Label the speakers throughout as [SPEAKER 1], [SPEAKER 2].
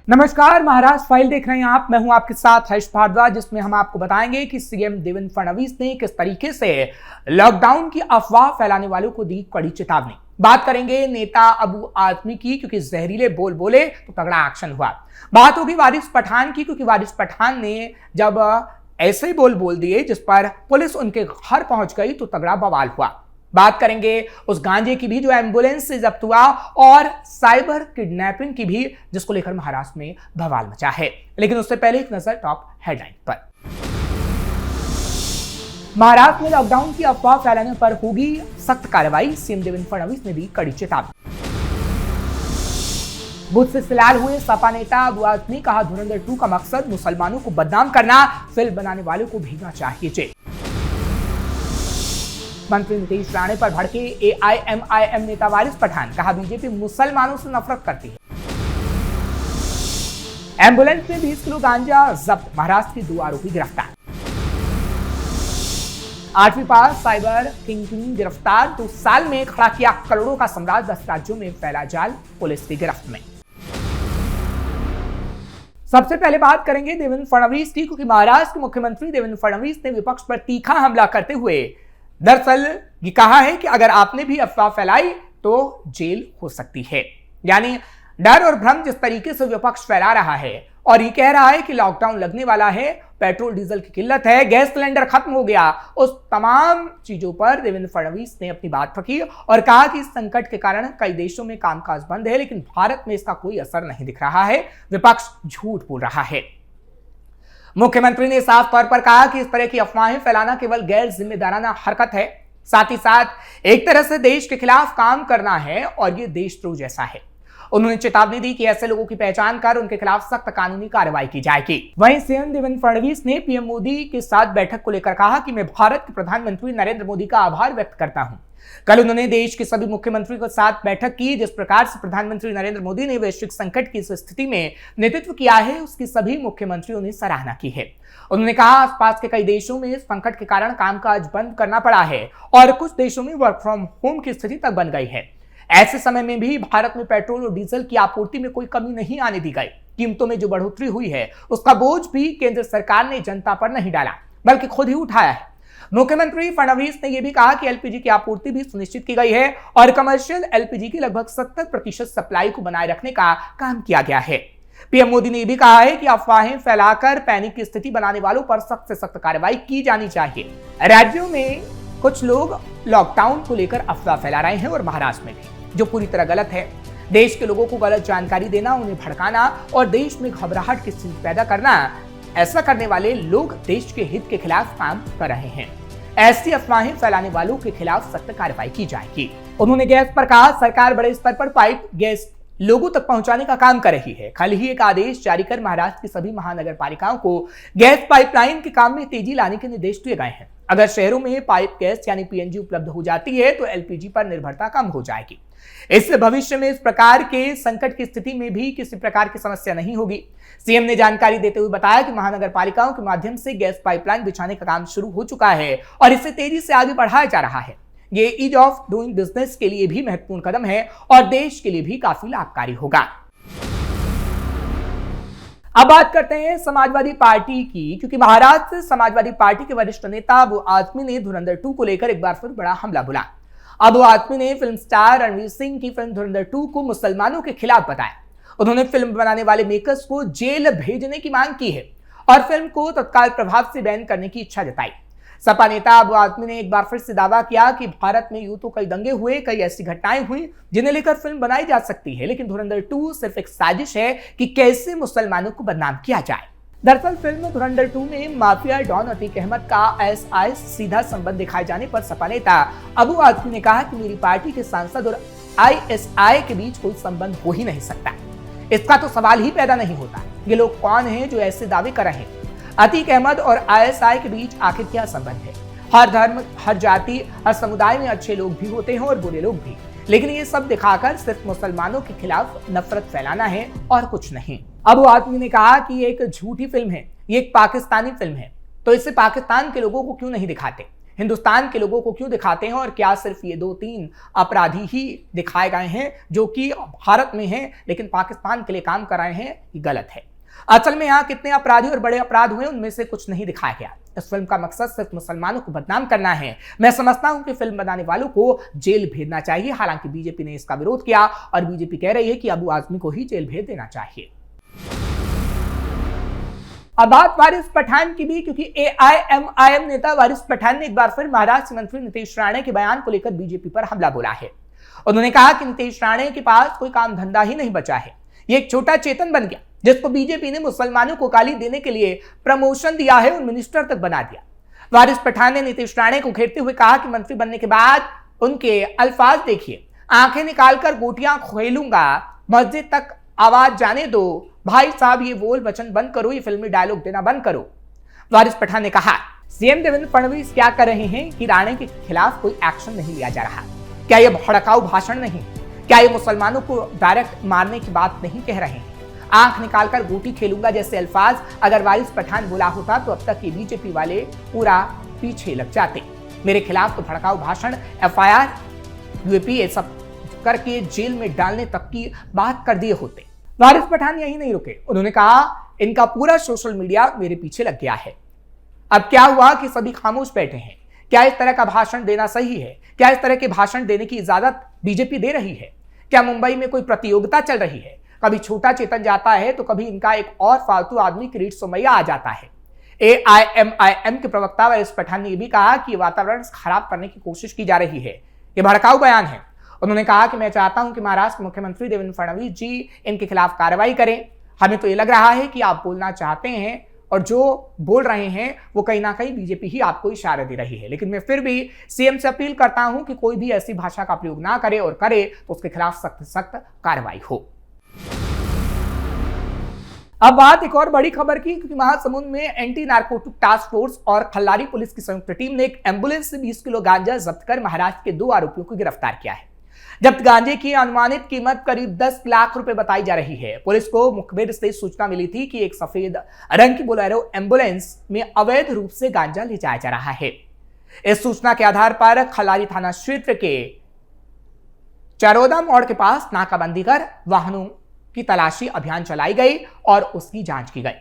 [SPEAKER 1] नमस्कार, महाराष्ट्र फाइल देख रहे हैं आप। मैं हूं आपके साथ हर्ष भारद्वाज, जिसमें हम आपको बताएंगे कि सीएम देवेंद्र फडणवीस ने किस तरीके से लॉकडाउन की अफवाह फैलाने वालों को दी कड़ी चेतावनी। बात करेंगे नेता अबू आजमी की, क्योंकि जहरीले बोल बोले तो तगड़ा एक्शन हुआ। बात होगी वारिस पठान की, क्योंकि वारिस पठान ने जब ऐसे बोल दिए जिस पर पुलिस उनके घर पहुंच गई तो तगड़ा बवाल हुआ। बात करेंगे उस गांजे की भी जो एम्बुलेंस से जब्त हुआ, और साइबर किडनैपिंग की भी, जिसको लेकर महाराष्ट्र में बवाल मचा है। लेकिन उससे पहले एक नजर टॉप हेडलाइन पर। महाराष्ट्र में लॉकडाउन की अफवाह फैलाने पर होगी सख्त कार्रवाई, सीएम देवेंद्र फडणवीस ने दी कड़ी चेतावनी। बुध से फिलहाल हुए सपा नेता अबू आजमी, कहा धुरंधर 2 का मकसद मुसलमानों को बदनाम करना, फिल्म बनाने वालों को भेजना चाहिए जेल। मंत्री नीतीश राणे पर भड़के एआईएमआईएम नेता वारिस पठान, कहा बीजेपी मुसलमानों से नफरत करती है। एम्बुलेंस में 20 किलो गांजा जब्त, महाराष्ट्र के 2 आरोपी गिरफ्तार। 8वीं पास साइबर किंगपिन गिरफ्तार, 2 साल में खड़ा किया करोड़ों का साम्राज्य, 10 राज्यों में फैला जाल, पुलिस की गिरफ्त में। सबसे पहले बात करेंगे देवेंद्र फडणवीस की, क्योंकि महाराष्ट्र के मुख्यमंत्री देवेंद्र फडणवीस ने विपक्ष पर तीखा हमला करते हुए दरअसल ये कहा है कि अगर आपने भी अफवाह फैलाई तो जेल हो सकती है। यानी डर और भ्रम जिस तरीके से विपक्ष फैला रहा है, और ये कह रहा है कि लॉकडाउन लगने वाला है, पेट्रोल डीजल की किल्लत है, गैस सिलेंडर खत्म हो गया, उस तमाम चीजों पर देवेंद्र फडणवीस ने अपनी बात रखी और कहा कि इस संकट के कारण कई देशों में कामकाज बंद है, लेकिन भारत में इसका कोई असर नहीं दिख रहा है, विपक्ष झूठ बोल रहा है। मुख्यमंत्री ने साफ तौर पर कहा कि इस तरह की अफवाहें फैलाना केवल गैर जिम्मेदाराना हरकत है, साथ ही साथ एक तरह से देश के खिलाफ काम करना है, और ये देशद्रोह जैसा है। उन्होंने चेतावनी दी कि ऐसे लोगों की पहचान कर उनके खिलाफ सख्त कानूनी कार्रवाई की जाएगी। वहीं सीएम देवेंद्र फडणवीस ने पीएम मोदी के साथ बैठक को लेकर कहा कि मैं भारत के प्रधानमंत्री नरेंद्र मोदी का आभार व्यक्त करता हूं। कल उन्होंने देश के सभी मुख्यमंत्रियों के साथ बैठक की। जिस प्रकार से प्रधानमंत्री नरेंद्र मोदी ने वैश्विक संकट की इस स्थिति में नेतृत्व किया है, उसकी सभी मुख्यमंत्रियों ने सराहना की है। उन्होंने कहा आसपास के कई देशों में इस संकट के कारण कामकाज बंद करना पड़ा है, और कुछ देशों में वर्क फ्रॉम होम की स्थिति तक बन गई है। ऐसे समय में भी भारत में पेट्रोल और डीजल की आपूर्ति में कोई कमी नहीं आने दी गई। कीमतों में जो बढ़ोतरी हुई है, उसका बोझ भी केंद्र सरकार ने जनता पर नहीं डाला, बल्कि खुद ही उठाया है। मुख्यमंत्री फडणवीस ने यह भी कहा कि एलपीजी की आपूर्ति भी सुनिश्चित की गई है, और कमर्शियल एलपीजी की लगभग 70% सप्लाई को बनाए रखने का काम किया गया है। पीएम मोदी ने यह भी कहा है कि अफवाहें फैलाकर पैनिक की स्थिति बनाने वालों पर सख्त से सख्त कार्रवाई की जानी चाहिए। राज्यों में कुछ लोग लॉकडाउन को लेकर अफवाह फैला रहे हैं, और महाराष्ट्र में भी, जो पूरी तरह गलत है। देश के लोगों को गलत जानकारी देना, उन्हें भड़काना और देश में घबराहट की स्थिति पैदा करना, ऐसा करने वाले लोग देश के हित के खिलाफ काम कर रहे हैं। ऐसी अफवाहें फैलाने वालों के खिलाफ सख्त कार्रवाई की जाएगी। उन्होंने गैस पर कहा सरकार बड़े स्तर पर पाइप गैस लोगों तक पहुंचाने का काम कर रही है। कल ही एक आदेश जारी कर महाराष्ट्र की सभी महानगर पालिकाओं को गैस पाइपलाइन के काम में तेजी लाने के निर्देश दिए गए हैं। अगर शहरों में पाइप गैस यानी पीएनजी उपलब्ध हो जाती है तो एलपीजी पर निर्भरता कम हो जाएगी। इससे भविष्य में इस प्रकार के संकट की स्थिति में भी किसी प्रकार की समस्या नहीं होगी। सीएम ने जानकारी देते हुए बताया कि महानगर पालिकाओं के माध्यम से गैस पाइपलाइन बिछाने का काम शुरू हो चुका है, और इसे तेजी से आगे बढ़ाया जा रहा है। ये ईज ऑफ डूइंग बिजनेस के लिए भी महत्वपूर्ण कदम है, और देश के लिए भी काफी लाभकारी होगा। अब बात करते हैं समाजवादी पार्टी की, क्योंकि महाराष्ट्र समाजवादी पार्टी के वरिष्ठ नेता अबू आजमी ने धुरंधर 2 को लेकर एक बार फिर बड़ा हमला बोला। अबू आजमी ने फिल्म स्टार रणवीर सिंह की फिल्म धुरंधर 2 को मुसलमानों के खिलाफ बताया। उन्होंने फिल्म बनाने वाले मेकर्स को जेल भेजने की मांग की है, और फिल्म को तत्काल प्रभाव से बैन करने की इच्छा जताई। सपा नेता अबू आजमी ने एक बार फिर से दावा किया कि भारत में यूं तो कई दंगे हुए, कई ऐसी घटनाएं हुई जिन्हें लेकर फिल्म बनाई जा सकती है, लेकिन धुरंधर 2 सिर्फ एक साजिश है कि कैसे मुसलमानों को बदनाम किया जाए। दरअसल फिल्म धुरंधर 2 में माफिया डॉन अतीक अहमद का आईएसआई सीधा संबंध दिखाए जाने पर सपा नेता अबू आजमी ने कहा कि मेरी पार्टी के सांसद और आईएसआई के बीच कोई संबंध हो ही नहीं सकता। इसका तो सवाल ही पैदा नहीं होता। ये लोग कौन हैं जो ऐसे दावे कर रहे हैं? अतीक अहमद और आईएसआई के बीच आखिर क्या संबंध है? हर धर्म, हर जाति, हर समुदाय में अच्छे लोग भी होते हैं और बुरे लोग भी, लेकिन ये सब दिखाकर सिर्फ मुसलमानों के खिलाफ नफरत फैलाना है और कुछ नहीं। अबू आजमी ने कहा कि ये एक झूठी फिल्म है, ये एक पाकिस्तानी फिल्म है, तो इसे पाकिस्तान के लोगों को क्यों नहीं दिखाते? हिंदुस्तान के लोगों को क्यों दिखाते हैं और क्या सिर्फ ये 2-3 अपराधी ही दिखाए गए हैं जो कि भारत में हैं लेकिन पाकिस्तान के लिए काम कर रहे हैं, ये गलत है। असल में यहाँ कितने अपराधी और बड़े अपराध हुए उनमें से कुछ नहीं दिखाया गया। इस फिल्म का मकसद सिर्फ मुसलमानों को बदनाम करना है। मैं समझता हूं कि फिल्म बनाने वालों को जेल भेजना चाहिए। हालांकि बीजेपी ने इसका विरोध किया और बीजेपी कह रही है कि अबू आजमी को ही जेल भेज देना चाहिए। अब बात वारिस पठान की भी, क्योंकि AIMIM नेता वारिस पठान ने एक बार फिर महाराष्ट्र मंत्री नीतीश राणे के बयान को लेकर बीजेपी पर हमला बोला है। उन्होंने कहा कि नीतीश राणे के पास कोई काम धंधा ही नहीं बचा है, ये एक छोटा चेतन बन गया जिसको बीजेपी ने मुसलमानों को गाली देने के लिए प्रमोशन दिया है और मिनिस्टर तक बना दिया। वारिस पठान ने नीतीश राणे को घेरते हुए कहा कि मंत्री बनने के बाद उनके अल्फाज देखिए, आंखें निकालकर गोटियां खेलूंगा, मस्जिद तक आवाज जाने दो। भाई साहब ये बोल वचन बंद करो, ये फिल्मी डायलॉग देना बंद करो। वारिस पठान ने कहा सीएम देवेंद्र फडणवीस क्या कर रहे हैं कि राणे के खिलाफ कोई एक्शन नहीं लिया जा रहा? क्या यह भड़काऊ भाषण नहीं? क्या ये मुसलमानों को डायरेक्ट मारने की बात नहीं कह रहे हैं? आंख निकालकर गोटी खेलूंगा जैसे अल्फाज अगर वारिस पठान बोला होता तो अब तक ये बीजेपी वाले पूरा पीछे लग जाते। मेरे खिलाफ तो भड़काऊ भाषण, FIR, UAP ये सब करके जेल में डालने तक की बात कर दिए होते। वारिस पठान यही नहीं रुके, उन्होंने कहा इनका पूरा सोशल मीडिया मेरे पीछे लग गया है। अब क्या हुआ कि सभी खामोश बैठे हैं? क्या इस तरह का भाषण देना सही है? क्या इस तरह के भाषण देने की इजाजत बीजेपी दे रही है? क्या मुंबई में कोई प्रतियोगिता चल रही है? कभी छोटा चेतन जाता है तो कभी इनका एक और फालतू आदमी किरीट सोमैया आ जाता है। AIMIM के प्रवक्ता वारिस पठान ने यह भी कहा कि वातावरण खराब करने की कोशिश की जा रही है, ये भड़काऊ बयान है। उन्होंने कहा कि मैं चाहता हूं कि महाराष्ट्र मुख्यमंत्री देवेंद्र फडणवीस जी इनके खिलाफ कार्रवाई करें। हमें तो ये लग रहा है कि आप बोलना चाहते हैं और जो बोल रहे हैं वो कहीं ना कहीं बीजेपी ही आपको इशारे दे रही है। लेकिन मैं फिर भी सीएम से अपील करता हूं कि कोई भी ऐसी भाषा का प्रयोग ना करे और करे तो उसके खिलाफ सख्त सख्त कार्रवाई हो। अब बात एक और बड़ी खबर की, क्योंकि महासमुंद में एंटी नारकोटिक टास्क फोर्स और खल्लारी पुलिस की संयुक्त टीम ने एक एम्बुलेंस से 20 किलो गांजा जब्त कर महाराष्ट्र के 2 आरोपियों को गिरफ्तार किया है। जब्त गांजे की अनुमानित कीमत करीब 10 लाख रुपए बताई जा रही है। पुलिस को मुखबिर से सूचना मिली थी कि एक सफेद रंग की बोलेरो एम्बुलेंस में अवैध रूप से गांजा ले जाया जा रहा है। इस सूचना के आधार पर खल्लारी थाना क्षेत्र के चरोदा मोड़ के पास नाकाबंदी कर वाहनों की तलाशी अभियान चलाई गई और उसकी जांच की गई।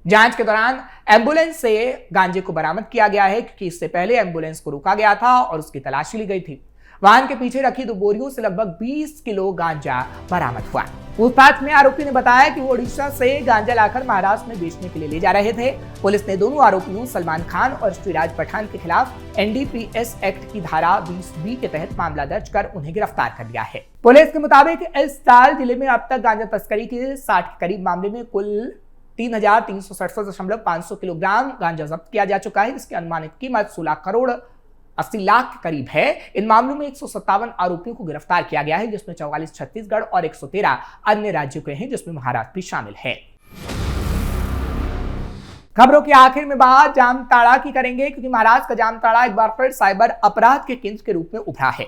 [SPEAKER 1] जांच के दौरान एम्बुलेंस से गांजे को बरामद किया गया है, क्योंकि इससे पहले एम्बुलेंस को रोका गया था और उसकी तलाशी ली गई थी। वाहन के पीछे रखी 2 बोरियों से लगभग 20 किलो गांजा बरामद हुआ। पूछताछ में आरोपी ने बताया कि वो ओडिशा से गांजा लाकर महाराष्ट्र में बेचने के लिए ले जा रहे थे। पुलिस ने दोनों आरोपियों सलमान खान और श्रीराज पठान के खिलाफ NDPS एक्ट की धारा 20B के तहत मामला दर्ज कर उन्हें गिरफ्तार कर लिया है। पुलिस के मुताबिक इस साल जिले में अब तक गांजा तस्करी के 60 के करीब मामले में कुल 3,367.500 किलोग्राम गांजा जब्त किया जा चुका है, जिसकी अनुमानित कीमत 16 करोड़ 80 लाख के करीब है। इन मामलों में 157 आरोपियों को गिरफ्तार किया गया है, जिसमें 44 छत्तीसगढ़ और 113 अन्य राज्यों के हैं, जिसमें महाराष्ट्र भी शामिल है। खबरों के आखिर में बात जामताड़ा की करेंगे, क्योंकि महाराष्ट्र का जामताड़ा एक बार फिर साइबर अपराध के केंद्र के रूप में उभरा है।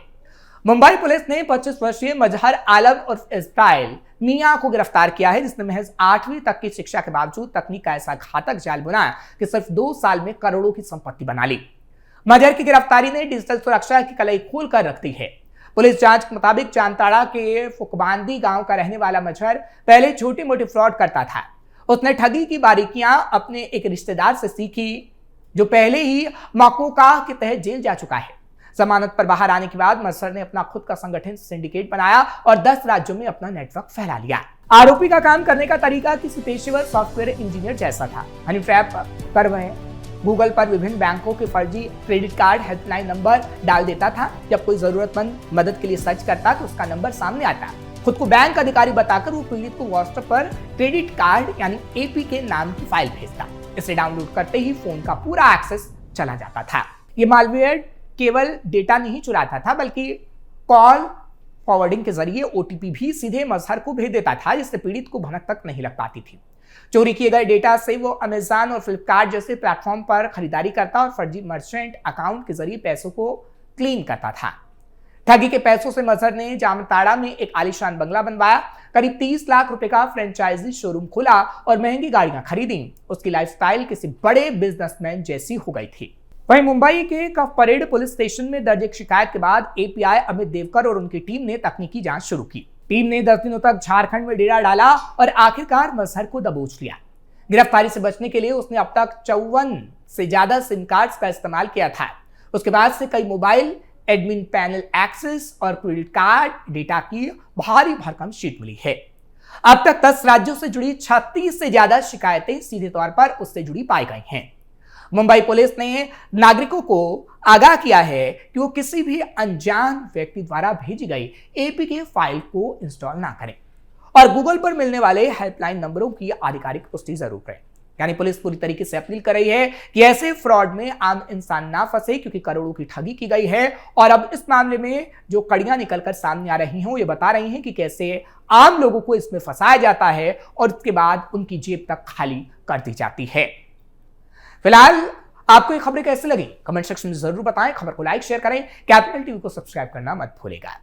[SPEAKER 1] मुंबई पुलिस ने 25 वर्षीय मजहर आलम उर्फ इस्राइल मियां को गिरफ्तार किया है, जिसने महज 8वीं तक की शिक्षा के बावजूद तकनीक का ऐसा घातक जाल बुना कि सिर्फ 2 साल में करोड़ों की संपत्ति बना ली। मजहर की गिरफ्तारी ने डिजिटल सुरक्षा की कलई खोल कर रख दी है। पुलिस जांच के मुताबिक जामताड़ा के फुकबांदी गांव का रहने वाला मजहर पहले छोटी मोटी फ्रॉड करता था। उसने ठगी की बारीकियां अपने एक रिश्तेदार से सीखी, जो पहले ही मकोका के तहत जेल जा चुका है। जमानत पर बाहर आने के बाद मजहर ने अपना खुद का संगठन सिंडिकेट बनाया और 10 राज्यों में अपना नेटवर्क फैला लिया। आरोपी का काम करने का तरीका किसी पेशेवर सॉफ्टवेयर इंजीनियर जैसा था। हनी ट्रैप कर वह गूगल पर विभिन्न बैंकों के फर्जी क्रेडिट कार्ड हेल्पलाइन नंबर डाल देता था। जब कोई जरूरतमंद मदद के लिए सर्च करता तो उसका नंबर सामने आता। खुद को बैंक अधिकारी बताकर वो पीड़ित को व्हाट्सएप पर क्रेडिट कार्ड यानी APK नाम की फाइल भेजता। इसे डाउनलोड करते ही फोन का पूरा एक्सेस चला जाता था। ये मालवेयर केवल डेटा नहीं चुराता था, बल्कि कॉल फॉरवर्डिंग के जरिए OTP भी सीधे मजहर को भेज देता था, जिससे पीड़ित को भनक तक नहीं लग पाती थी। चोरी किए गए डेटा से वो अमेज़न और फ्लिपकार्ट जैसे प्लेटफॉर्म पर खरीदारी करता और फर्जी मर्चेंट अकाउंट के जरिए पैसों को क्लीन करता था। ठगी के पैसों से मजहर ने जामताड़ा में एक आलीशान बंगला बनवाया, करीब 30 लाख रुपए का फ्रेंचाइजी शोरूम खोला और महंगी गाड़ियां खरीदी। उसकी लाइफस्टाइल किसी बड़े बिजनेसमैन जैसी हो गई थी। वहीं मुंबई के कफ परेड पुलिस स्टेशन में दर्ज एक शिकायत के बाद एपीआई अमित देवकर और उनकी टीम ने तकनीकी जांच शुरू की। टीम ने 10 दिनों तक झारखंड में डेरा डाला और आखिरकार मजहर को दबोच लिया। गिरफ्तारी से बचने के लिए उसने अब तक 54 से ज्यादा सिम कार्ड्स का इस्तेमाल किया था। उसके बाद से कई मोबाइल, एडमिन पैनल एक्सेस और क्रेडिट कार्ड डेटा की भारी भरकम शीट मिली है। अब तक 10 राज्यों से जुड़ी 36 से ज्यादा शिकायतें सीधे तौर पर उससे जुड़ी पाई गई हैं। मुंबई पुलिस ने नागरिकों को आगाह किया है कि वो किसी भी अनजान व्यक्ति द्वारा भेजी गई एपीके फाइल को इंस्टॉल ना करें और गूगल पर मिलने वाले हेल्पलाइन नंबरों की आधिकारिक पुष्टि जरूर करें। यानी पुलिस पूरी तरीके से अपील कर रही है कि ऐसे फ्रॉड में आम इंसान ना फंसे, क्योंकि करोड़ों की ठगी की गई है। और अब इस मामले में जो कड़ियां निकलकर सामने आ रही हैं वो ये बता रही हैं कि कैसे आम लोगों को इसमें फंसाया जाता है और उसके बाद उनकी जेब तक खाली कर दी जाती है। फिलहाल आपको ये खबरें कैसे लगी कमेंट सेक्शन में जरूर बताएं। खबर को लाइक शेयर करें, कैपिटल टीवी को सब्सक्राइब करना मत भूलिएगा।